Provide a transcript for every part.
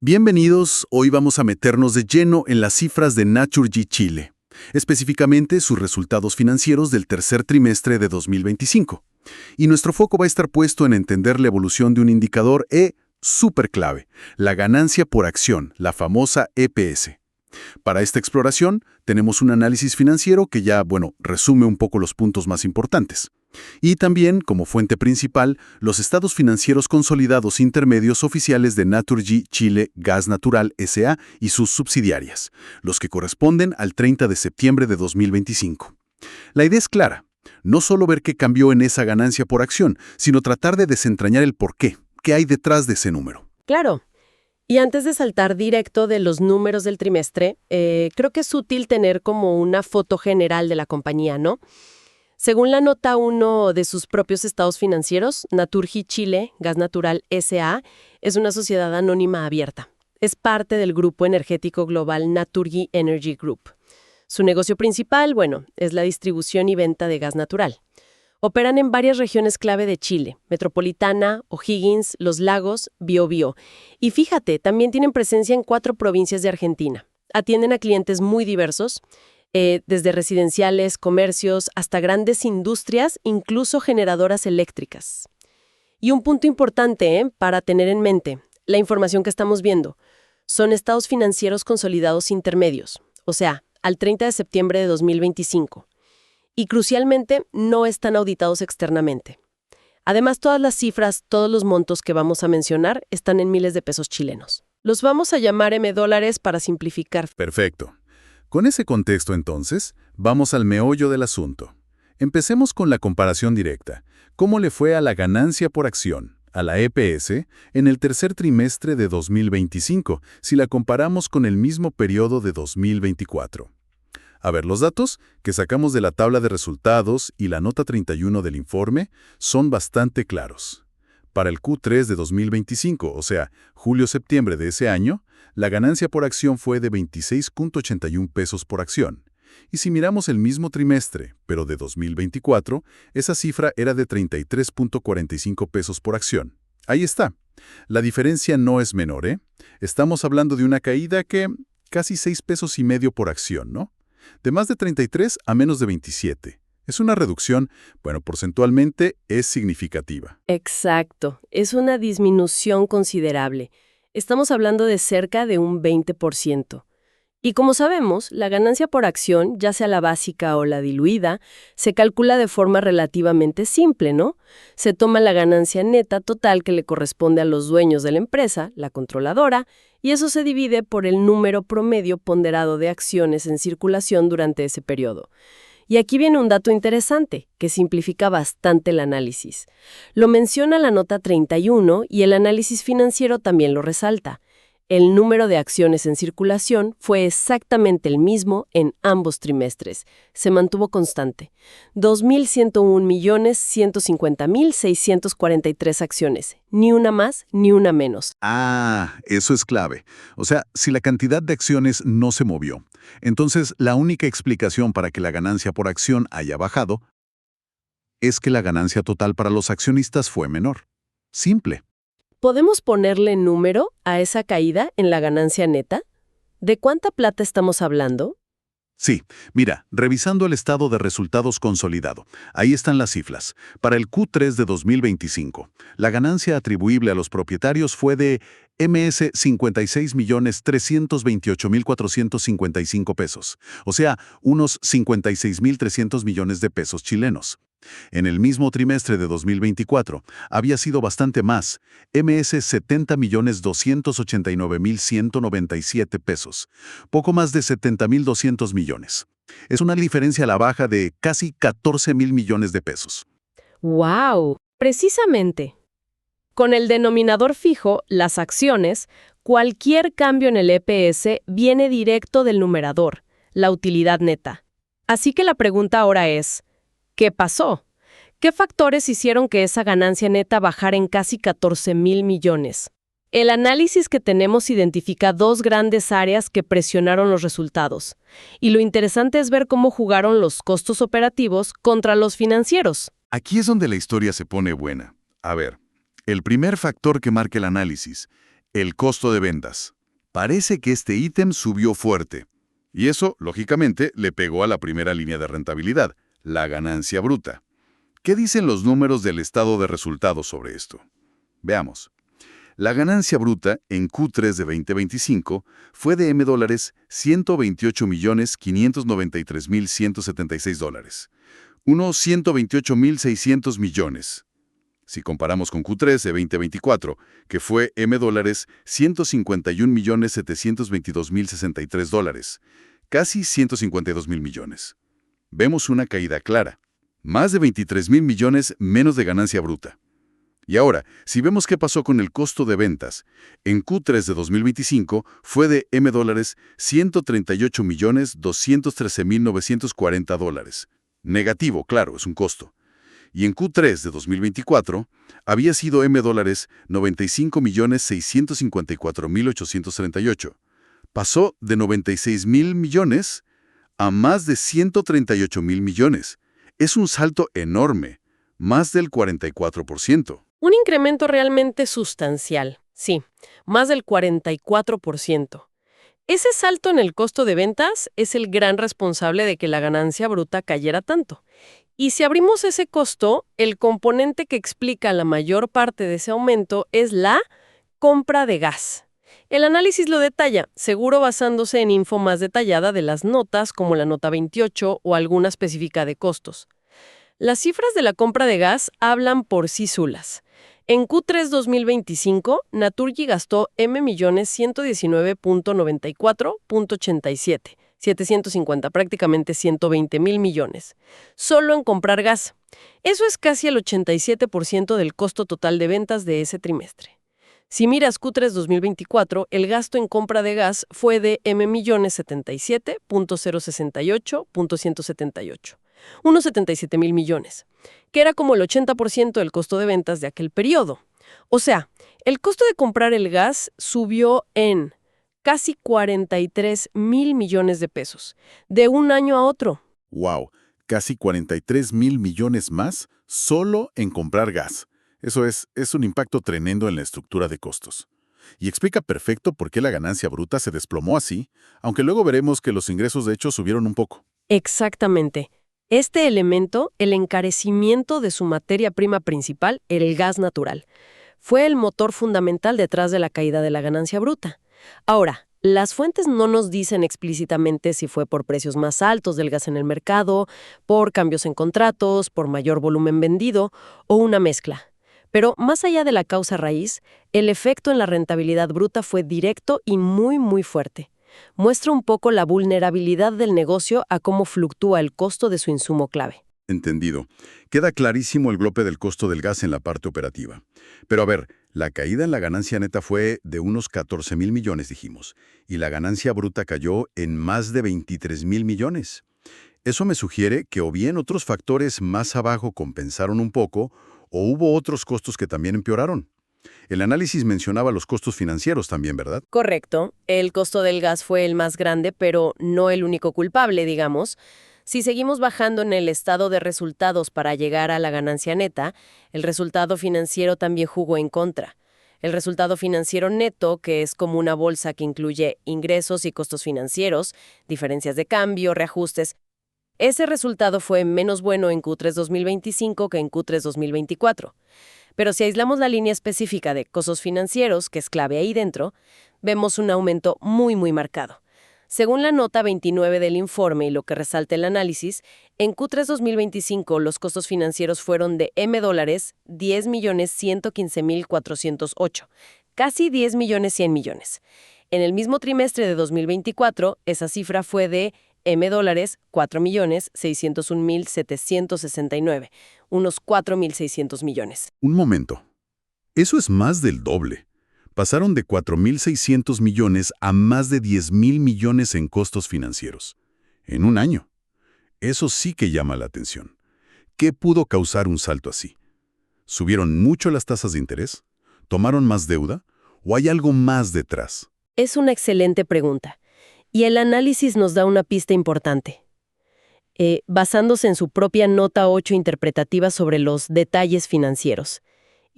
Bienvenidos, hoy vamos a meternos de lleno en las cifras de Naturgy Chile, específicamente sus resultados financieros del tercer trimestre de 2025. Y nuestro foco va a estar puesto en entender la evolución de un indicador súper clave, la ganancia por acción, la famosa EPS. Para esta exploración, tenemos un análisis financiero que ya, resume un poco los puntos más importantes. Y también, como fuente principal, los estados financieros consolidados intermedios oficiales de Naturgy Chile Gas Natural S.A. y sus subsidiarias, los que corresponden al 30 de septiembre de 2025. La idea es clara, no solo ver qué cambió en esa ganancia por acción, sino tratar de desentrañar el porqué, qué hay detrás de ese número. Claro. Y antes de saltar directo de los números del trimestre, creo que es útil tener como una foto general de la compañía, ¿no? Según la nota 1 de sus propios estados financieros, Naturgy Chile Gas Natural S.A. es una sociedad anónima abierta. Es parte del grupo energético global Naturgy Energy Group. Su negocio principal, es la distribución y venta de gas natural. Operan en varias regiones clave de Chile: Metropolitana, O'Higgins, Los Lagos, Biobío. Y fíjate, también tienen presencia en 4 provincias de Argentina. Atienden a clientes muy diversos, desde residenciales, comercios, hasta grandes industrias, incluso generadoras eléctricas. Y un punto importante, para tener en mente, la información que estamos viendo, son estados financieros consolidados intermedios, o sea, al 30 de septiembre de 2025. Y crucialmente, no están auditados externamente. Además, todas las cifras, todos los montos que vamos a mencionar están en miles de pesos chilenos. Los vamos a llamar $M para simplificar. Perfecto. Con ese contexto, entonces, vamos al meollo del asunto. Empecemos con la comparación directa. ¿Cómo le fue a la ganancia por acción, a la EPS, en el tercer trimestre de 2025, si la comparamos con el mismo periodo de 2024? A ver, los datos que sacamos de la tabla de resultados y la nota 31 del informe son bastante claros. Para el Q3 de 2025, o sea, julio-septiembre de ese año, la ganancia por acción fue de 26.81 pesos por acción. Y si miramos el mismo trimestre, pero de 2024, esa cifra era de 33.45 pesos por acción. Ahí está. La diferencia no es menor, ¿eh? Estamos hablando de una caída que casi 6 pesos y medio por acción, ¿no? De más de 33 a menos de 27. Es una reducción, porcentualmente es significativa. Exacto, es una disminución considerable. Estamos hablando de cerca de un 20%. Y como sabemos, la ganancia por acción, ya sea la básica o la diluida, se calcula de forma relativamente simple, ¿no? Se toma la ganancia neta total que le corresponde a los dueños de la empresa, la controladora, y eso se divide por el número promedio ponderado de acciones en circulación durante ese periodo. Y aquí viene un dato interesante, que simplifica bastante el análisis. Lo menciona la nota 31 y el análisis financiero también lo resalta. El número de acciones en circulación fue exactamente el mismo en ambos trimestres. Se mantuvo constante. 2.101.150.643 acciones. Ni una más, ni una menos. Eso es clave. O sea, si la cantidad de acciones no se movió, entonces la única explicación para que la ganancia por acción haya bajado es que la ganancia total para los accionistas fue menor. Simple. ¿Podemos ponerle número a esa caída en la ganancia neta? ¿De cuánta plata estamos hablando? Sí, mira, revisando el estado de resultados consolidado, ahí están las cifras. Para el Q3 de 2025, la ganancia atribuible a los propietarios fue de MS 56.328.455 pesos, o sea, unos 56.300 millones de pesos chilenos. En el mismo trimestre de 2024, había sido bastante más, MS 70.289.197 pesos, poco más de 70.200 millones. Es una diferencia a la baja de casi 14.000 millones de pesos. ¡Wow! Precisamente. Con el denominador fijo, las acciones, cualquier cambio en el EPS viene directo del numerador, la utilidad neta. Así que la pregunta ahora es, ¿qué pasó? ¿Qué factores hicieron que esa ganancia neta bajara en casi 14.000 millones? El análisis que tenemos identifica 2 grandes áreas que presionaron los resultados. Y lo interesante es ver cómo jugaron los costos operativos contra los financieros. Aquí es donde la historia se pone buena. A ver, el primer factor que marca el análisis, el costo de ventas. Parece que este ítem subió fuerte. Y eso, lógicamente, le pegó a la primera línea de rentabilidad, la ganancia bruta. ¿Qué dicen los números del estado de resultados sobre esto? Veamos. La ganancia bruta en Q3 de 2025 fue de $128.593.176, unos 128.600 millones. Si comparamos con Q3 de 2024, que fue $151.722.063, casi 152.000 millones. Vemos una caída clara. Más de 23.000 millones menos de ganancia bruta. Y ahora, si vemos qué pasó con el costo de ventas, en Q3 de 2025 fue de $138.213.940. Negativo, claro, es un costo. Y en Q3 de 2024 había sido $95.654.838. Pasó de 96.000 millones a más de 138.000 millones. Es un salto enorme, más del 44%. Un incremento realmente sustancial, sí, más del 44%. Ese salto en el costo de ventas es el gran responsable de que la ganancia bruta cayera tanto. Y si abrimos ese costo, el componente que explica la mayor parte de ese aumento es la compra de gas. El análisis lo detalla, seguro basándose en info más detallada de las notas, como la nota 28 o alguna específica de costos. Las cifras de la compra de gas hablan por sí solas. En Q3 2025, Naturgy gastó $1.119.94.87, 750, prácticamente 120.000 millones, solo en comprar gas. Eso es casi el 87% del costo total de ventas de ese trimestre. Si miras Q3 2024, el gasto en compra de gas fue de $1.077.068.178, unos 77.000 millones, que era como el 80% del costo de ventas de aquel periodo. O sea, el costo de comprar el gas subió en casi 43.000 millones de pesos, de un año a otro. ¡Wow! Casi 43.000 millones más solo en comprar gas. Eso es un impacto tremendo en la estructura de costos. Y explica perfecto por qué la ganancia bruta se desplomó así, aunque luego veremos que los ingresos de hecho subieron un poco. Exactamente. Este elemento, el encarecimiento de su materia prima principal, el gas natural, fue el motor fundamental detrás de la caída de la ganancia bruta. Ahora, las fuentes no nos dicen explícitamente si fue por precios más altos del gas en el mercado, por cambios en contratos, por mayor volumen vendido o una mezcla. Pero más allá de la causa raíz, el efecto en la rentabilidad bruta fue directo y muy, muy fuerte. Muestra un poco la vulnerabilidad del negocio a cómo fluctúa el costo de su insumo clave. Entendido. Queda clarísimo el golpe del costo del gas en la parte operativa. Pero a ver, la caída en la ganancia neta fue de unos 14.000 millones, dijimos, y la ganancia bruta cayó en más de 23.000 millones. Eso me sugiere que o bien otros factores más abajo compensaron un poco, o hubo otros costos que también empeoraron. El análisis mencionaba los costos financieros también, ¿verdad? Correcto. El costo del gas fue el más grande, pero no el único culpable, digamos. Si seguimos bajando en el estado de resultados para llegar a la ganancia neta, el resultado financiero también jugó en contra. El resultado financiero neto, que es como una bolsa que incluye ingresos y costos financieros, diferencias de cambio, reajustes, ese resultado fue menos bueno en Q3 2025 que en Q3 2024. Pero si aislamos la línea específica de costos financieros, que es clave ahí dentro, vemos un aumento muy, muy marcado. Según la nota 29 del informe y lo que resalta el análisis, en Q3 2025 los costos financieros fueron de $10.115.408, casi $10.100.000 millones. En el mismo trimestre de 2024, esa cifra fue de $4.601.769, unos 4.600 millones. Un momento. Eso es más del doble. Pasaron de 4.600 millones a más de 10.000 millones en costos financieros. En un año. Eso sí que llama la atención. ¿Qué pudo causar un salto así? ¿Subieron mucho las tasas de interés? ¿Tomaron más deuda? ¿O hay algo más detrás? Es una excelente pregunta. Y el análisis nos da una pista importante. Basándose en su propia nota 8 interpretativa sobre los detalles financieros.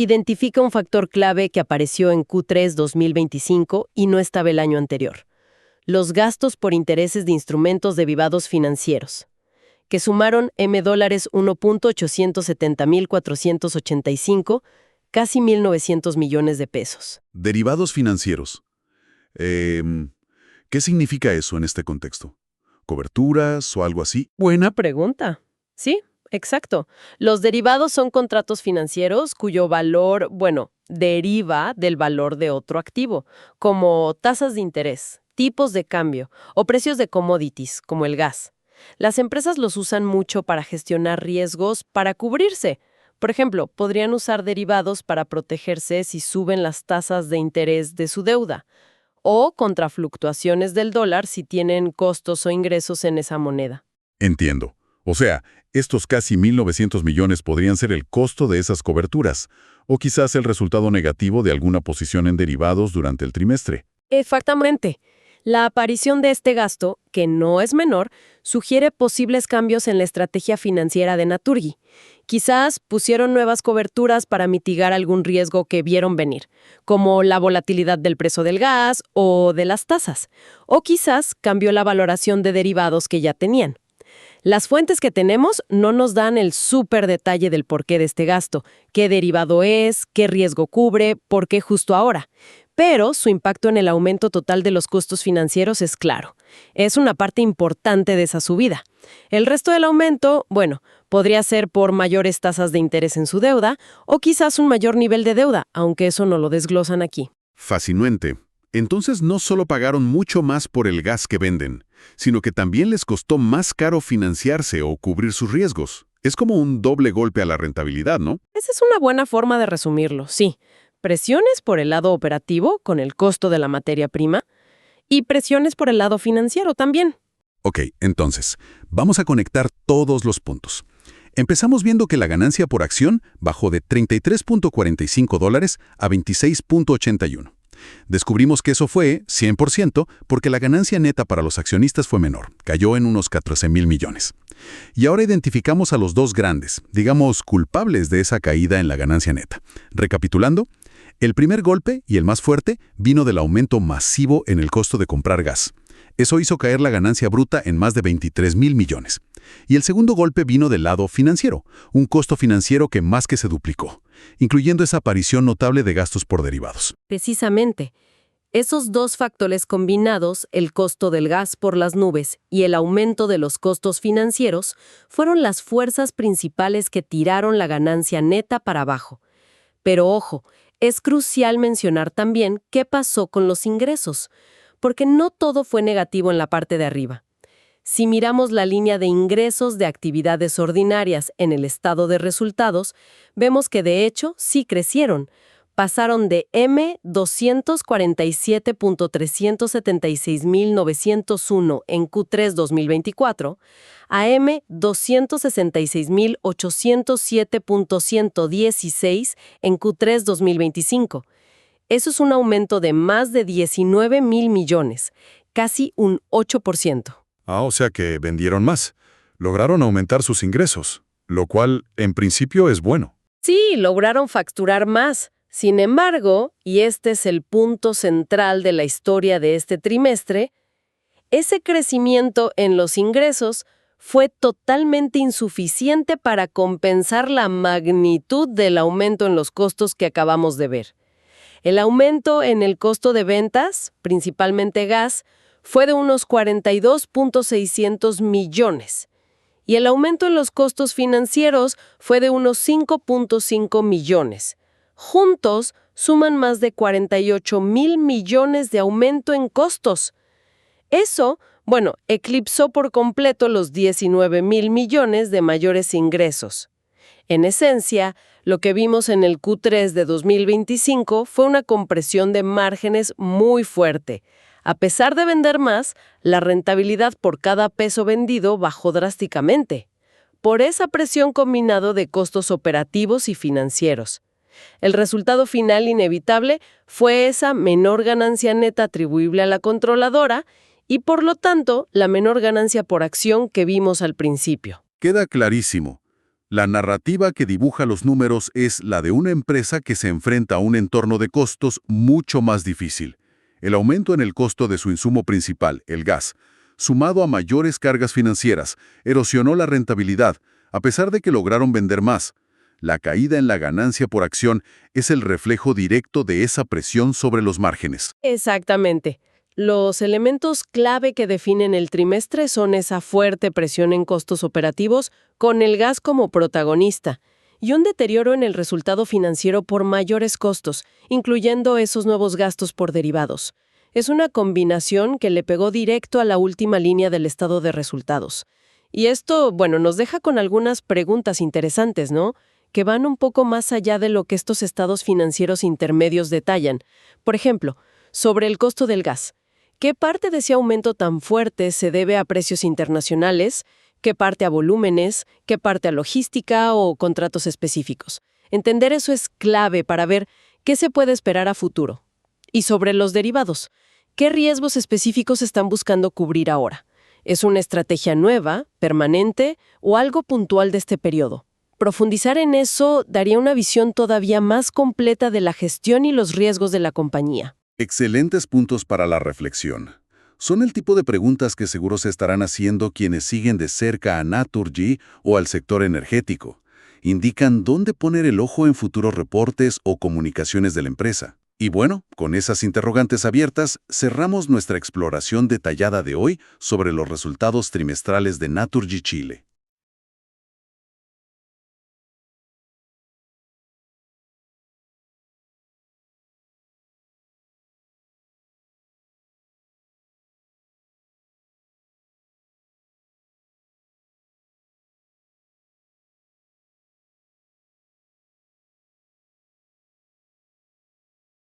Identifica un factor clave que apareció en Q3 2025 y no estaba el año anterior. Los gastos por intereses de instrumentos derivados financieros, que sumaron $1.870.485, casi 1.900 millones de pesos. Derivados financieros. ¿Qué significa eso en este contexto? ¿Coberturas o algo así? Buena pregunta. Sí, exacto. Los derivados son contratos financieros cuyo valor, deriva del valor de otro activo, como tasas de interés, tipos de cambio o precios de commodities, como el gas. Las empresas los usan mucho para gestionar riesgos, para cubrirse. Por ejemplo, podrían usar derivados para protegerse si suben las tasas de interés de su deuda, o contra fluctuaciones del dólar si tienen costos o ingresos en esa moneda. Entiendo. O sea, estos casi 1.900 millones podrían ser el costo de esas coberturas, o quizás el resultado negativo de alguna posición en derivados durante el trimestre. Exactamente. La aparición de este gasto, que no es menor, sugiere posibles cambios en la estrategia financiera de Naturgy. Quizás pusieron nuevas coberturas para mitigar algún riesgo que vieron venir, como la volatilidad del precio del gas o de las tasas. O quizás cambió la valoración de derivados que ya tenían. Las fuentes que tenemos no nos dan el súper detalle del porqué de este gasto, qué derivado es, qué riesgo cubre, por qué justo ahora. Pero su impacto en el aumento total de los costos financieros es claro. Es una parte importante de esa subida. El resto del aumento, podría ser por mayores tasas de interés en su deuda o quizás un mayor nivel de deuda, aunque eso no lo desglosan aquí. Fascinante. Entonces no solo pagaron mucho más por el gas que venden, sino que también les costó más caro financiarse o cubrir sus riesgos. Es como un doble golpe a la rentabilidad, ¿no? Esa es una buena forma de resumirlo, sí. Presiones por el lado operativo, con el costo de la materia prima, y presiones por el lado financiero también. Ok, entonces, vamos a conectar todos los puntos. Empezamos viendo que la ganancia por acción bajó de $33.45 a $26.81. Descubrimos que eso fue 100% porque la ganancia neta para los accionistas fue menor, cayó en unos 14.000 millones. Y ahora identificamos a los dos grandes, digamos, culpables de esa caída en la ganancia neta. Recapitulando, el primer golpe, y el más fuerte, vino del aumento masivo en el costo de comprar gas. Eso hizo caer la ganancia bruta en más de 23.000 millones. Y el segundo golpe vino del lado financiero, un costo financiero que más que se duplicó, incluyendo esa aparición notable de gastos por derivados. Precisamente. Esos dos factores combinados, el costo del gas por las nubes y el aumento de los costos financieros, fueron las fuerzas principales que tiraron la ganancia neta para abajo. Pero ojo, es crucial mencionar también qué pasó con los ingresos, porque no todo fue negativo en la parte de arriba. Si miramos la línea de ingresos de actividades ordinarias en el estado de resultados, vemos que de hecho sí crecieron. Pasaron de $247.376.901 en Q3 2024 a $266.807.116 en Q3 2025. Eso es un aumento de más de 19.000 millones, casi un 8%. O sea que vendieron más. Lograron aumentar sus ingresos, lo cual, en principio, es bueno. Sí, lograron facturar más. Sin embargo, y este es el punto central de la historia de este trimestre, ese crecimiento en los ingresos fue totalmente insuficiente para compensar la magnitud del aumento en los costos que acabamos de ver. El aumento en el costo de ventas, principalmente gas, fue de unos 42.600 millones, y el aumento en los costos financieros fue de unos 5.5 millones. Juntos suman más de 48.000 millones de aumento en costos. Eso, eclipsó por completo los 19.000 millones de mayores ingresos. En esencia, lo que vimos en el Q3 de 2025 fue una compresión de márgenes muy fuerte. A pesar de vender más, la rentabilidad por cada peso vendido bajó drásticamente, por esa presión combinada de costos operativos y financieros. El resultado final inevitable fue esa menor ganancia neta atribuible a la controladora y, por lo tanto, la menor ganancia por acción que vimos al principio. Queda clarísimo. La narrativa que dibuja los números es la de una empresa que se enfrenta a un entorno de costos mucho más difícil. El aumento en el costo de su insumo principal, el gas, sumado a mayores cargas financieras, erosionó la rentabilidad, a pesar de que lograron vender más. La caída en la ganancia por acción es el reflejo directo de esa presión sobre los márgenes. Exactamente. Los elementos clave que definen el trimestre son esa fuerte presión en costos operativos con el gas como protagonista y un deterioro en el resultado financiero por mayores costos, incluyendo esos nuevos gastos por derivados. Es una combinación que le pegó directo a la última línea del estado de resultados. Y esto, nos deja con algunas preguntas interesantes, ¿no? Que van un poco más allá de lo que estos estados financieros intermedios detallan. Por ejemplo, sobre el costo del gas. ¿Qué parte de ese aumento tan fuerte se debe a precios internacionales? ¿Qué parte a volúmenes? ¿Qué parte a logística o contratos específicos? Entender eso es clave para ver qué se puede esperar a futuro. Y sobre los derivados, ¿qué riesgos específicos están buscando cubrir ahora? ¿Es una estrategia nueva, permanente o algo puntual de este periodo? Profundizar en eso daría una visión todavía más completa de la gestión y los riesgos de la compañía. Excelentes puntos para la reflexión. Son el tipo de preguntas que seguro se estarán haciendo quienes siguen de cerca a Naturgy o al sector energético. Indican dónde poner el ojo en futuros reportes o comunicaciones de la empresa. Y bueno, con esas interrogantes abiertas, cerramos nuestra exploración detallada de hoy sobre los resultados trimestrales de Naturgy Chile.